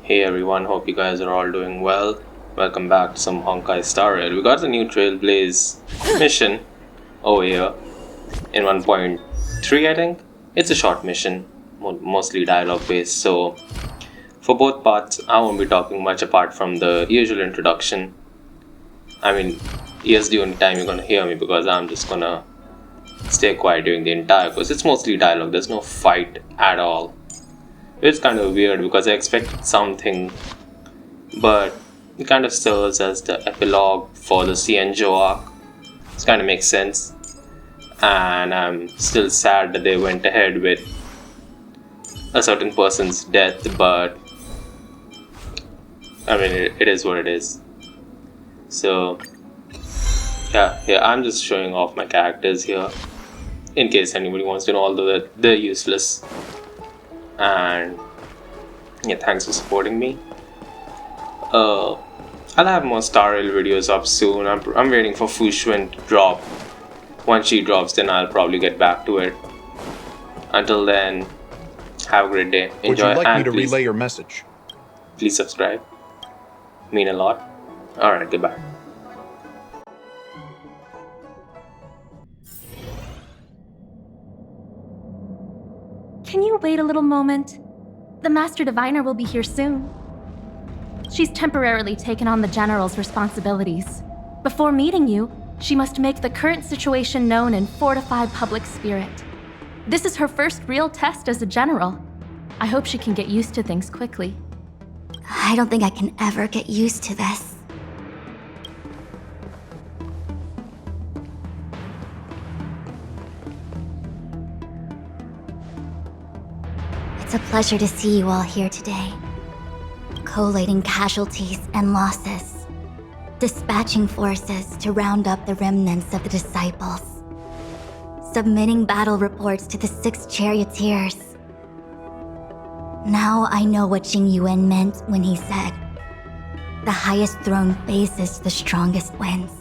Hey everyone, hope you guys are all doing well. Welcome back to some Honkai Star Rail. We got the new Trailblaze mission over here in 1.3, I think. It's a short mission, mostly dialogue based, so for both parts, I won't be talking much apart from the usual introduction. I mean, yes, the only time you're gonna hear me because I'm just gonna stay quiet during the entire course. It's mostly dialogue, there's no fight at all. It's kind of weird because I expected something, but it kind of serves as the epilogue for the Cienjo arc. It kind of makes sense, and I'm still sad that they went ahead with a certain person's death, but I mean, it is what it is. So, yeah, I'm just showing off my characters here in case anybody wants to know, although they're useless. And yeah, thanks for supporting me. I'll have more Star Rail videos up soon. I'm waiting for Fushuen to drop. Once she drops, then I'll probably get back to it. Until then, have a great day. Enjoy. Would you like and me to please, relay your message? Please subscribe. Mean a lot. Alright, goodbye. Can you wait a little moment? The Master Diviner will be here soon. She's temporarily taken on the General's responsibilities. Before meeting you, she must make the current situation known and fortify public spirit. This is her first real test as a General. I hope she can get used to things quickly. I don't think I can ever get used to this. It's a pleasure to see you all here today. Collating casualties and losses. Dispatching forces to round up the remnants of the disciples. Submitting battle reports to the 6 charioteers. Now I know what Tingyun meant when he said, "The highest throne faces the strongest wins."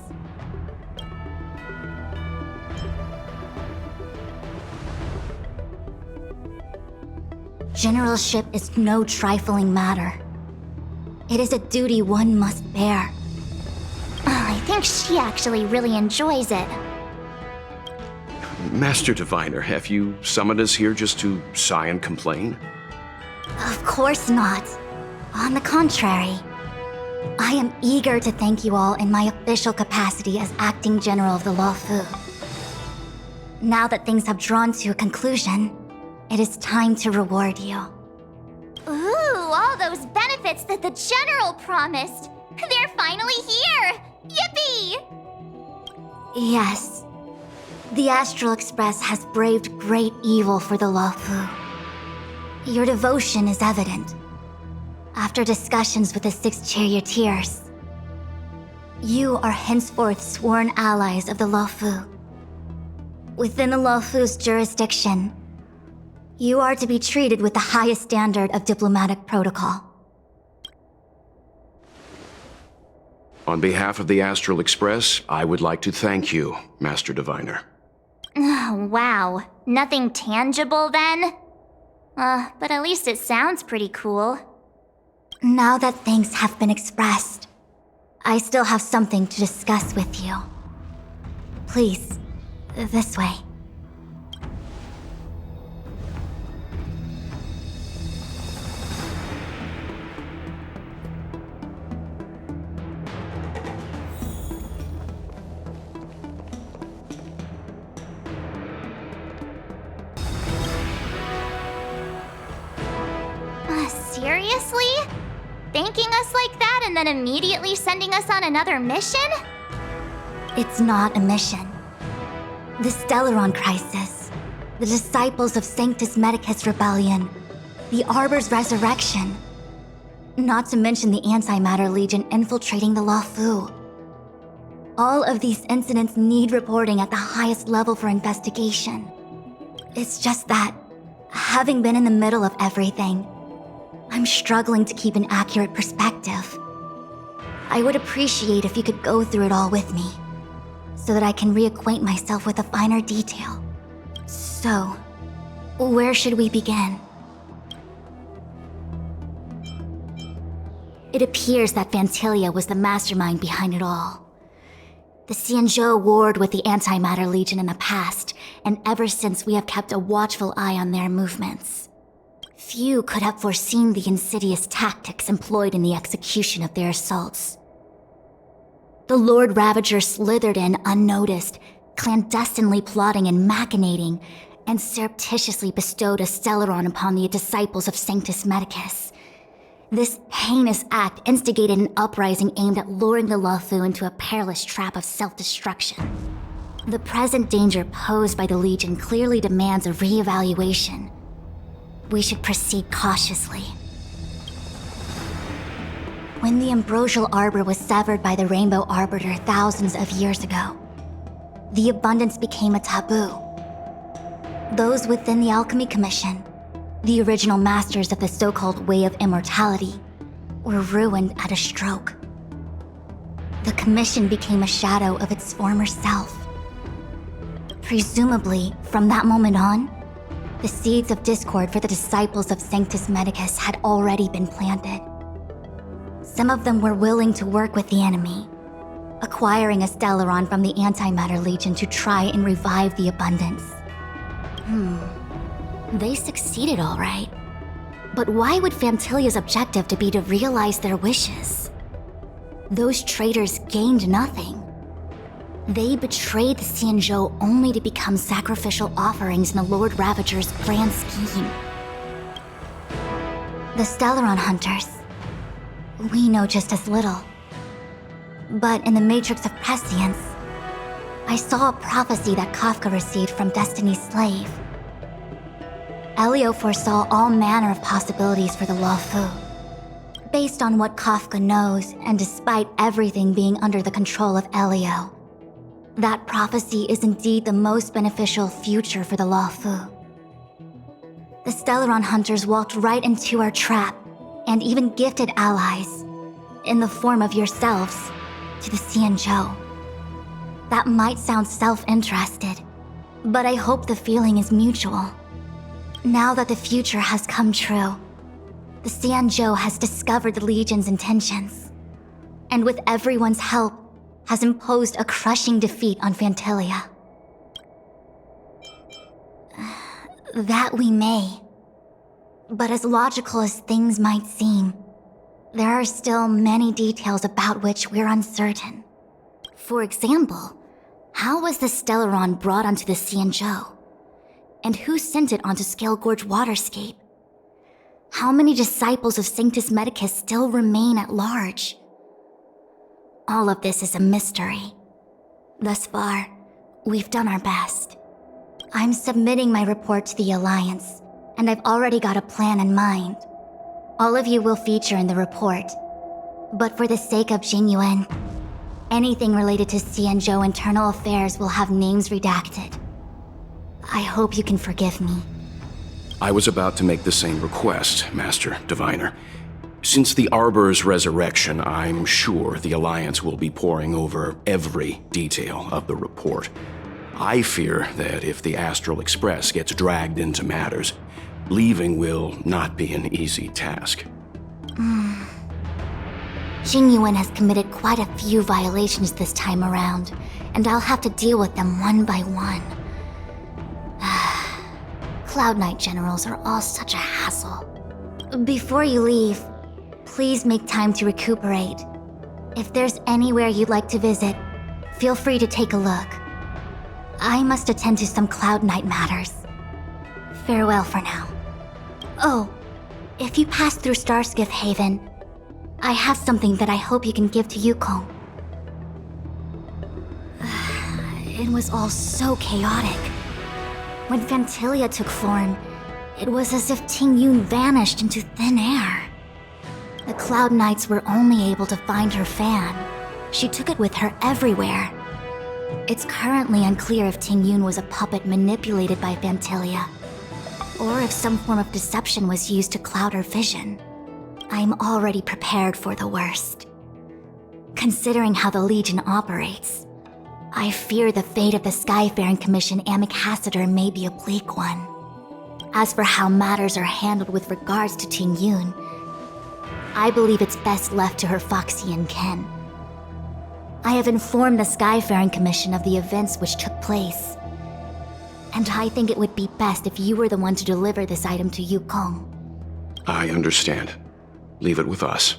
Generalship is no trifling matter. It is a duty one must bear. I think she actually really enjoys it. Master Diviner, have you summoned us here just to sigh and complain? Of course not. On the contrary, I am eager to thank you all in my official capacity as acting general of the Luofu. Now that things have drawn to a conclusion, it is time to reward you. Ooh, all those benefits that the General promised. They're finally here! Yippee! Yes. The Astral Express has braved great evil for the Luofu. Your devotion is evident. After discussions with the 6 charioteers, you are henceforth sworn allies of the Luofu. Within the Luofu's jurisdiction, you are to be treated with the highest standard of diplomatic protocol. On behalf of the Astral Express, I would like to thank you, Master Diviner. Wow, nothing tangible then? But at least it sounds pretty cool. Now that things have been expressed, I still have something to discuss with you. Please, this way. Seriously? Thanking us like that and then immediately sending us on another mission? It's not a mission. The Stellaron Crisis, the Disciples of Sanctus Medicus Rebellion, the Arbor's resurrection, not to mention the Antimatter Legion infiltrating the Luofu. All of these incidents need reporting at the highest level for investigation. It's just that, having been in the middle of everything, I'm struggling to keep an accurate perspective. I would appreciate if you could go through it all with me, so that I can reacquaint myself with a finer detail. So, where should we begin? It appears that Fantilia was the mastermind behind it all. The Xianzhou warred with the Antimatter Legion in the past, and ever since we have kept a watchful eye on their movements. Few could have foreseen the insidious tactics employed in the execution of their assaults. The Lord Ravager slithered in unnoticed, clandestinely plotting and machinating, and surreptitiously bestowed a Stellaron upon the disciples of Sanctus Medicus. This heinous act instigated an uprising aimed at luring the Luofu into a perilous trap of self-destruction. The present danger posed by the Legion clearly demands a re-evaluation. We should proceed cautiously. When the Ambrosial Arbor was severed by the Rainbow Arbiter thousands of years ago, the abundance became a taboo. Those within the Alchemy Commission, the original masters of the so-called Way of Immortality, were ruined at a stroke. The Commission became a shadow of its former self. Presumably, from that moment on, the seeds of discord for the disciples of Sanctus Medicus had already been planted. Some of them were willing to work with the enemy, acquiring a Stellaron from the Antimatter Legion to try and revive the abundance. They succeeded all right. But why would Fantilia's objective to be to realize their wishes? Those traitors gained nothing. They betrayed the Xianzhou only to become sacrificial offerings in the Lord Ravager's grand scheme. The Stellaron Hunters. We know just as little. But in the Matrix of Prescience, I saw a prophecy that Kafka received from Destiny's slave. Elio foresaw all manner of possibilities for the Luofu. Based on what Kafka knows, and despite everything being under the control of Elio, that prophecy is indeed the most beneficial future for the Luofu. The Stellaron Hunters walked right into our trap, and even gifted allies, in the form of yourselves, to the Xianzhou. That might sound self-interested, but I hope the feeling is mutual. Now that the future has come true, the Xianzhou has discovered the Legion's intentions, and with everyone's help, has imposed a crushing defeat on Fantilia. That we may. But as logical as things might seem, there are still many details about which we're uncertain. For example, how was the Stellaron brought onto the Xianzhou? And who sent it onto Scale Gorge Waterscape? How many disciples of Sanctus Medicus still remain at large? All of this is a mystery. Thus far, we've done our best. I'm submitting my report to the Alliance, and I've already got a plan in mind. All of you will feature in the report. But for the sake of Tingyun, anything related to Xianzhou internal affairs will have names redacted. I hope you can forgive me. I was about to make the same request, Master Diviner. Since the Arbor's resurrection, I'm sure the Alliance will be poring over every detail of the report. I fear that if the Astral Express gets dragged into matters, leaving will not be an easy task. Tingyun has committed quite a few violations this time around, and I'll have to deal with them one by one. Cloud Knight generals are all such a hassle. Before you leave, please make time to recuperate. If there's anywhere you'd like to visit, feel free to take a look. I must attend to some Cloud Knight matters. Farewell for now. Oh, if you pass through Starskiff Haven, I have something that I hope you can give to Yukong. It was all so chaotic. When Fantilia took form, it was as if Tingyun vanished into thin air. The Cloud Knights were only able to find her fan. She took it with her everywhere. It's currently unclear if Tingyun was a puppet manipulated by Fantilia, or if some form of deception was used to cloud her vision. I'm already prepared for the worst. Considering how the Legion operates, I fear the fate of the Skyfaring Commission Amicaciter may be a bleak one. As for how matters are handled with regards to Tingyun, I believe it's best left to her Foxian kin. I have informed the Skyfaring Commission of the events which took place. And I think it would be best if you were the one to deliver this item to Yukong. I understand. Leave it with us.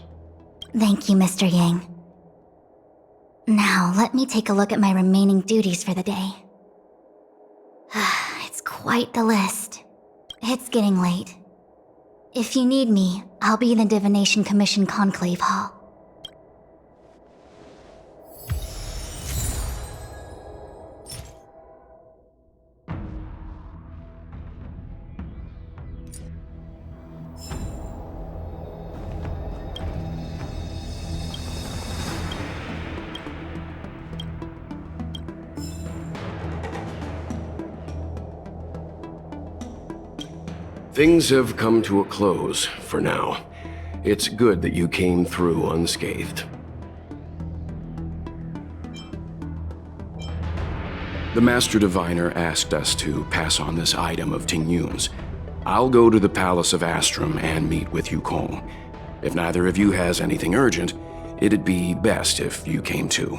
Thank you, Mr. Yang. Now, let me take a look at my remaining duties for the day. It's quite the list. It's getting late. If you need me, I'll be in the Divination Commission Conclave Hall. Things have come to a close, for now. It's good that you came through unscathed. The Master Diviner asked us to pass on this item of Tingyun's. I'll go to the Palace of Astrum and meet with Yukong. If neither of you has anything urgent, it'd be best if you came too.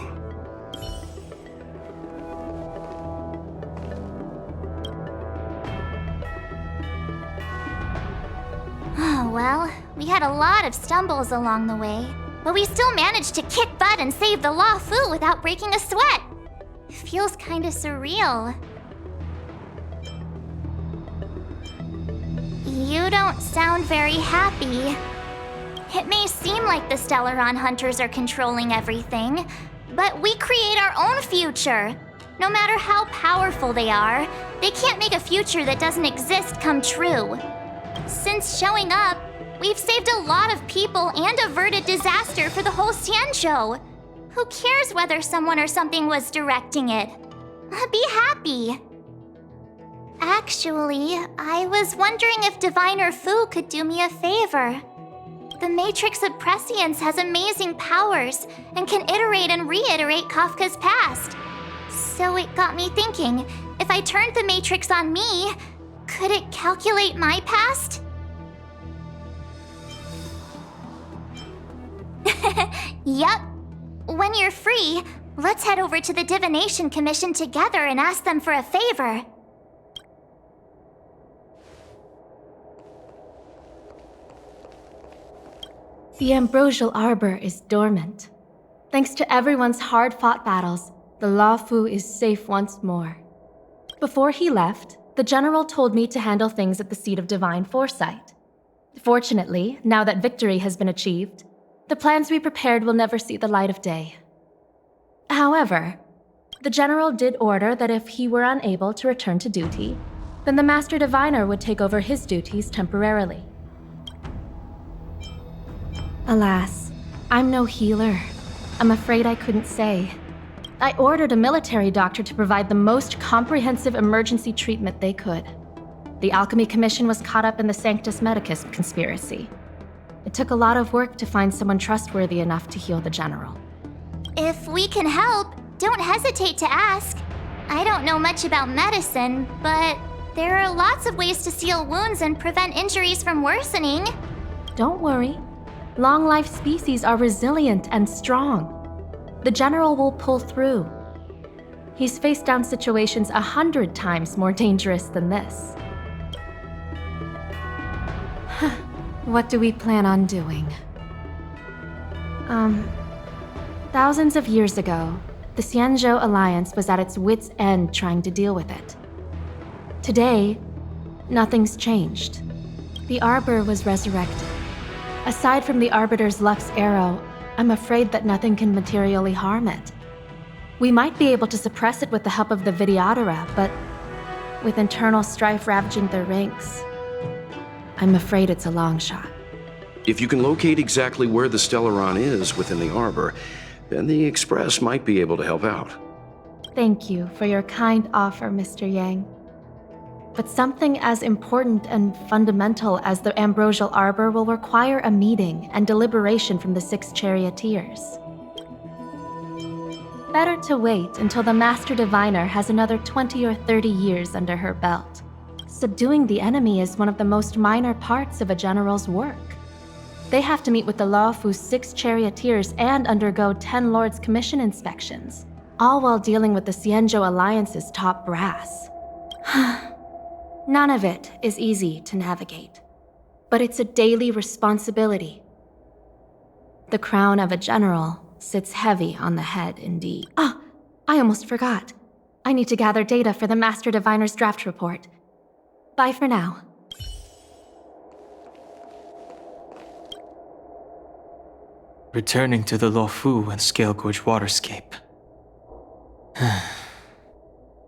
Well, we had a lot of stumbles along the way, but we still managed to kick butt and save the Law Fu without breaking a sweat. It feels kinda surreal. You don't sound very happy. It may seem like the Stellaron Hunters are controlling everything, but we create our own future. No matter how powerful they are, they can't make a future that doesn't exist come true. Since showing up, we've saved a lot of people and averted disaster for the whole Xianzhou. Who cares whether someone or something was directing it? Be happy. Actually, I was wondering if Diviner Fu could do me a favor. The Matrix of Prescience has amazing powers and can iterate and reiterate Kafka's past. So it got me thinking, if I turned the Matrix on me, could it calculate my past? Yup. When you're free, let's head over to the Divination Commission together and ask them for a favor. The Ambrosial Arbor is dormant. Thanks to everyone's hard-fought battles, the Law Fu is safe once more. Before he left, the General told me to handle things at the Seat of Divine Foresight. Fortunately, now that victory has been achieved, the plans we prepared will never see the light of day. However, the General did order that if he were unable to return to duty, then the Master Diviner would take over his duties temporarily. Alas, I'm no healer. I'm afraid I couldn't say. I ordered a military doctor to provide the most comprehensive emergency treatment they could. The Alchemy Commission was caught up in the Sanctus Medicus conspiracy. It took a lot of work to find someone trustworthy enough to heal the General. If we can help, don't hesitate to ask. I don't know much about medicine, but there are lots of ways to seal wounds and prevent injuries from worsening. Don't worry. Long-life species are resilient and strong. The General will pull through. He's faced down situations 100 times more dangerous than this. What do we plan on doing? Thousands of years ago, the Xianzhou Alliance was at its wit's end trying to deal with it. Today, nothing's changed. The Arbor was resurrected. Aside from the Arbiter's Lux Arrow, I'm afraid that nothing can materially harm it. We might be able to suppress it with the help of the Vidyadhara, but with internal strife ravaging their ranks, I'm afraid it's a long shot. If you can locate exactly where the Stellaron is within the Arbor, then the Express might be able to help out. Thank you for your kind offer, Mr. Yang. But something as important and fundamental as the Ambrosial Arbor will require a meeting and deliberation from the 6 charioteers. Better to wait until the Master Diviner has another 20 or 30 years under her belt. Subduing the enemy is one of the most minor parts of a general's work. They have to meet with the Laofu's 6 charioteers and undergo 10 Lords' Commission inspections, all while dealing with the Xianzhou Alliance's top brass. None of it is easy to navigate, but it's a daily responsibility. The crown of a general sits heavy on the head indeed. Ah, I almost forgot. I need to gather data for the Master Diviner's draft report. Bye for now. Returning to the Luofu and Scale Gorge waterscape.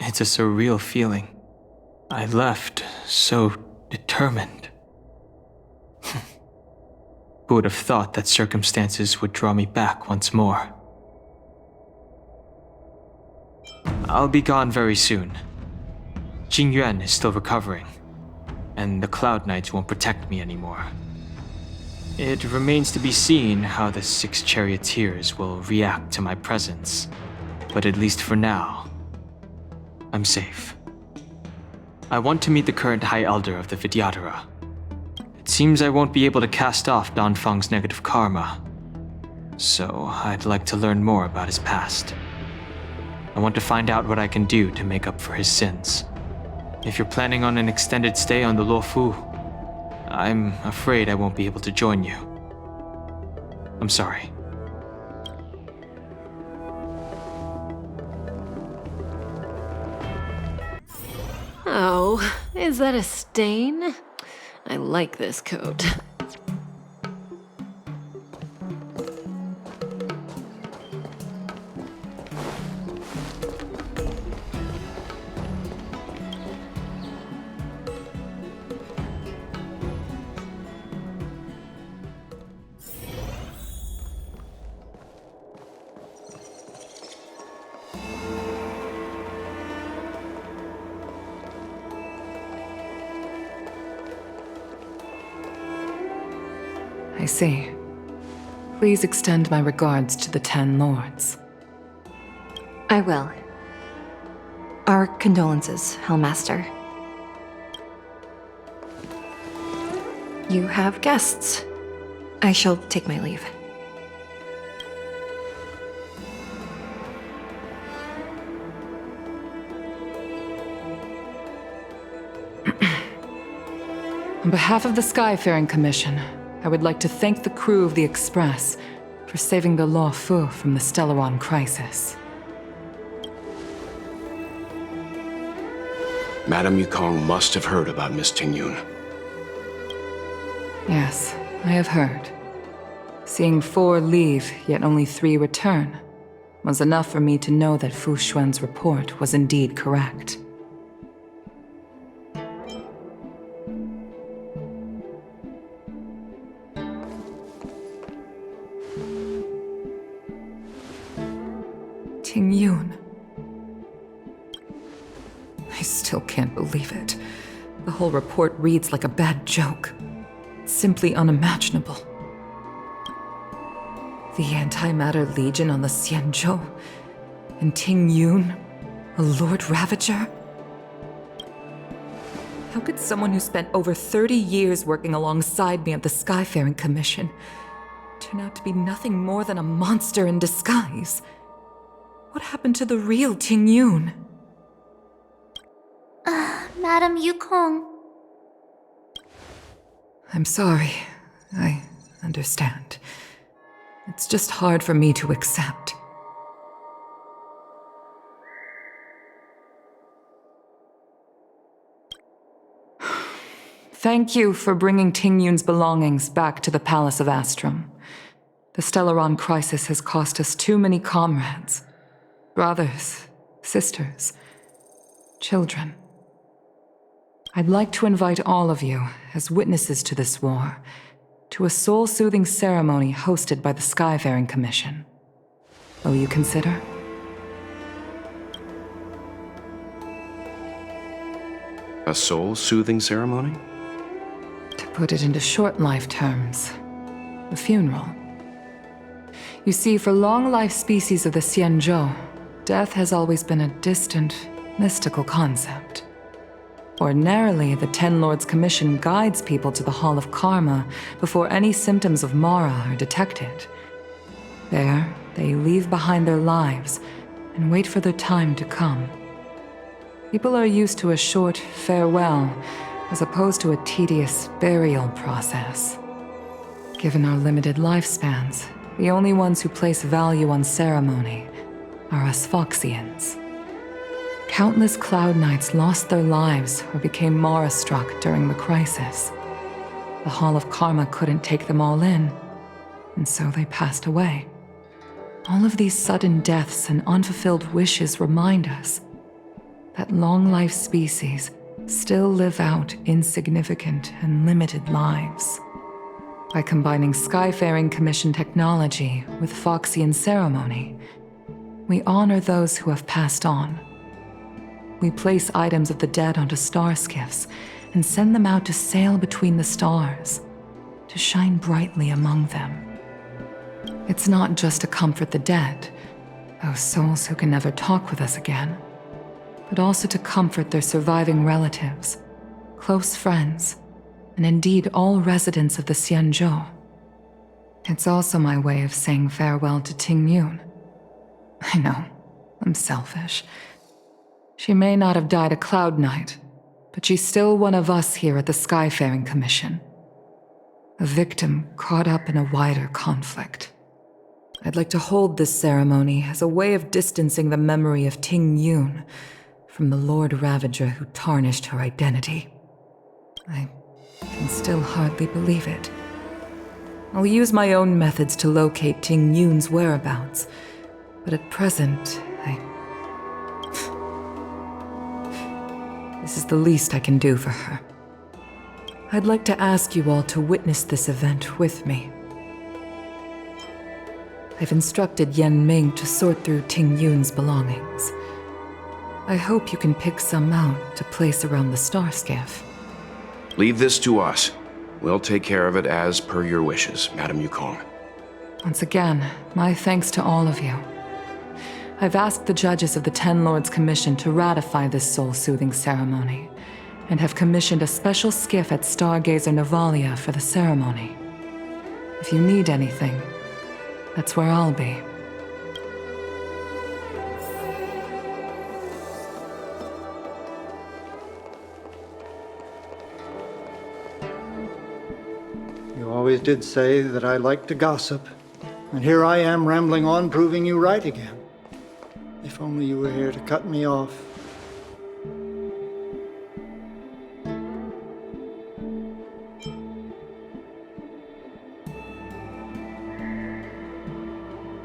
It's a surreal feeling. I left so determined. Who would have thought that circumstances would draw me back once more? I'll be gone very soon. Tingyun is still recovering, and the Cloud Knights won't protect me anymore. It remains to be seen how the 6 charioteers will react to my presence, but at least for now, I'm safe. I want to meet the current High Elder of the Vidyadhara. It seems I won't be able to cast off Danfeng's negative karma, so I'd like to learn more about his past. I want to find out what I can do to make up for his sins. If you're planning on an extended stay on the Luofu, I'm afraid I won't be able to join you. I'm sorry. Oh, is that a stain? I like this coat. I see. Please extend my regards to the 10 Lords. I will. Our condolences, Hellmaster. You have guests. I shall take my leave. On behalf of the Skyfaring Commission, I would like to thank the crew of the Express for saving the Luofu from the Stellaron crisis. Madame Yukong must have heard about Miss Tingyun. Yes, I have heard. Seeing 4 leave, yet only 3 return, was enough for me to know that Fu Xuan's report was indeed correct. Tingyun. I still can't believe it. The whole report reads like a bad joke. It's simply unimaginable. The Antimatter Legion on the Xianzhou, and Tingyun, a Lord Ravager? How could someone who spent over 30 years working alongside me at the Skyfaring Commission turn out to be nothing more than a monster in disguise? What happened to the real Tingyun? Madam Yukong. I'm sorry. I understand. It's just hard for me to accept. Thank you for bringing Tingyun's belongings back to the Palace of Astrum. The Stellaron crisis has cost us too many comrades. Brothers, sisters, children. I'd like to invite all of you, as witnesses to this war, to a soul-soothing ceremony hosted by the Skyfaring Commission. Will you consider? A soul-soothing ceremony? To put it into short life terms, a funeral. You see, for long-life species of the Xianzhou, death has always been a distant, mystical concept. Ordinarily, the Ten Lords Commission guides people to the Hall of Karma before any symptoms of Mara are detected. There, they leave behind their lives and wait for their time to come. People are used to a short farewell as opposed to a tedious burial process. Given our limited lifespans, the only ones who place value on ceremony are us Foxians. Countless Cloud Knights lost their lives or became Mara-struck during the crisis. The Hall of Karma couldn't take them all in, and so they passed away. All of these sudden deaths and unfulfilled wishes remind us that long-life species still live out insignificant and limited lives. By combining Skyfaring Commission technology with Foxian ceremony, we honor those who have passed on. We place items of the dead onto star skiffs and send them out to sail between the stars, to shine brightly among them. It's not just to comfort the dead, those souls who can never talk with us again, but also to comfort their surviving relatives, close friends, and indeed all residents of the Xianzhou. It's also my way of saying farewell to Tingyun. I know, I'm selfish. She may not have died a Cloud Knight, but she's still one of us here at the Skyfaring Commission. A victim caught up in a wider conflict. I'd like to hold this ceremony as a way of distancing the memory of Tingyun from the Lord Ravager who tarnished her identity. I can still hardly believe it. I'll use my own methods to locate Tingyun's whereabouts, but at present, This is the least I can do for her. I'd like to ask you all to witness this event with me. I've instructed Yan Ming to sort through Tingyun's belongings. I hope you can pick some out to place around the star skiff. Leave this to us. We'll take care of it as per your wishes, Madame Yukong. Once again, my thanks to all of you. I've asked the judges of the Ten Lords Commission to ratify this soul-soothing ceremony, and have commissioned a special skiff at Stargazer Navalia for the ceremony. If you need anything, that's where I'll be. You always did say that I like to gossip, and here I am rambling on, proving you right again. If only you were here to cut me off.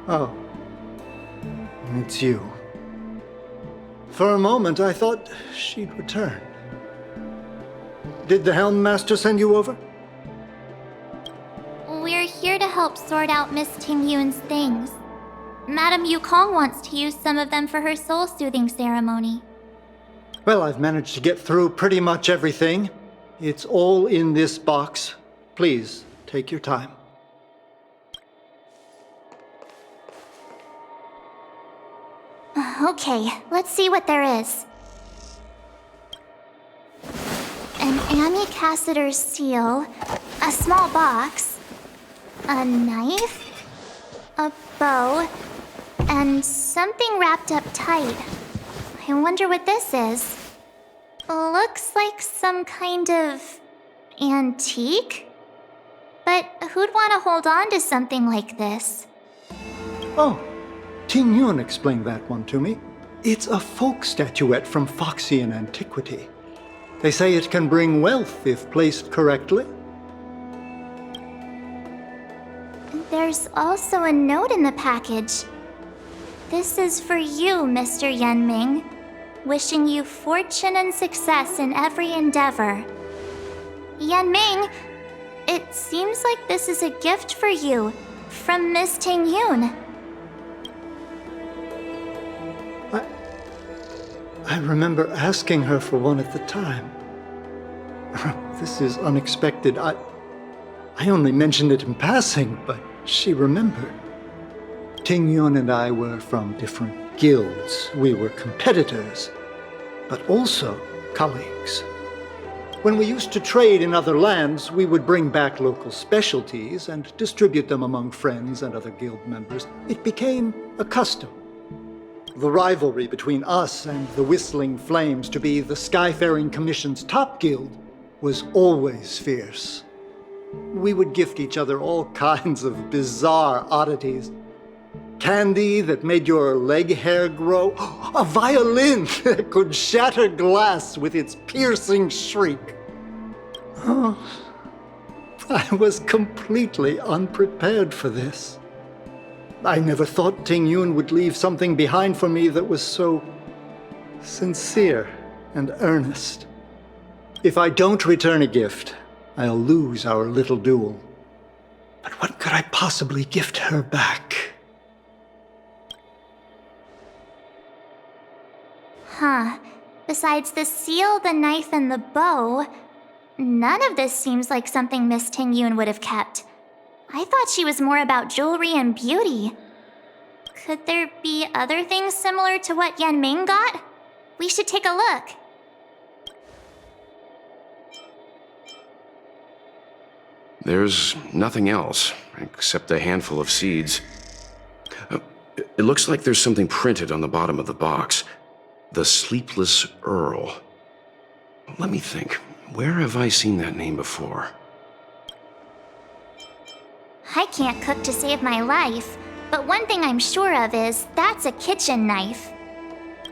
Oh, it's you. For a moment, I thought she'd returned. Did the Helm Master send you over? We're here to help sort out Miss Tingyun's things. Madame Yukong wants to use some of them for her soul-soothing ceremony. Well, I've managed to get through pretty much everything. It's all in this box. Please, take your time. Okay, let's see what there is. An amicassator's seal, a small box, a knife, a bow, and something wrapped up tight. I wonder what this is. Looks like some kind of antique? But who'd want to hold on to something like this? Oh, Tingyun explained that one to me. It's a folk statuette from Foxian antiquity. They say it can bring wealth if placed correctly. There's also a note in the package. This is for you, Mr. Yanming. Wishing you fortune and success in every endeavor. Yanming, it seems like this is a gift for you from Miss Tingyun. I remember asking her for one at the time. This is unexpected. I only mentioned it in passing, but she remembered. Tingyun and I were from different guilds. We were competitors, but also colleagues. When we used to trade in other lands, we would bring back local specialties and distribute them among friends and other guild members. It became a custom. The rivalry between us and the Whistling Flames to be the Skyfaring Commission's top guild was always fierce. We would gift each other all kinds of bizarre oddities. Candy that made your leg hair grow, a violin that could shatter glass with its piercing shriek. Oh, I was completely unprepared for this. I never thought Tingyun would leave something behind for me that was so sincere and earnest. If I don't return a gift, I'll lose our little duel. But what could I possibly gift her back? Huh. Besides the seal, the knife, and the bow, none of this seems like something Miss Tingyun would have kept. I thought she was more about jewelry and beauty. Could there be other things similar to what Yan Ming got? We should take a look. There's nothing else, except a handful of seeds. It looks like there's something printed on the bottom of the box. The Sleepless Earl. Let me think. Where have I seen that name before? I can't cook to save my life, but one thing I'm sure of is that's a kitchen knife.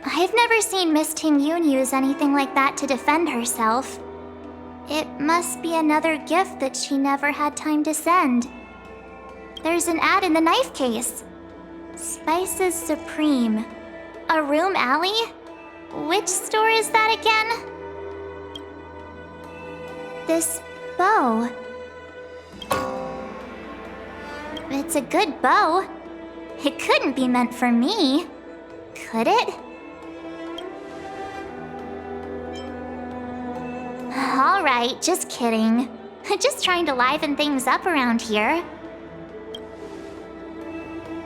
I've never seen Miss Tingyun use anything like that to defend herself. It must be another gift that she never had time to send. There's an ad in the knife case. Spices Supreme. A room alley? Which store is that again? This bow. It's a good bow. It couldn't be meant for me, could it? All right, just kidding. Just trying to liven things up around here.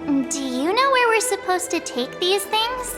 Do you know where we're supposed to take these things?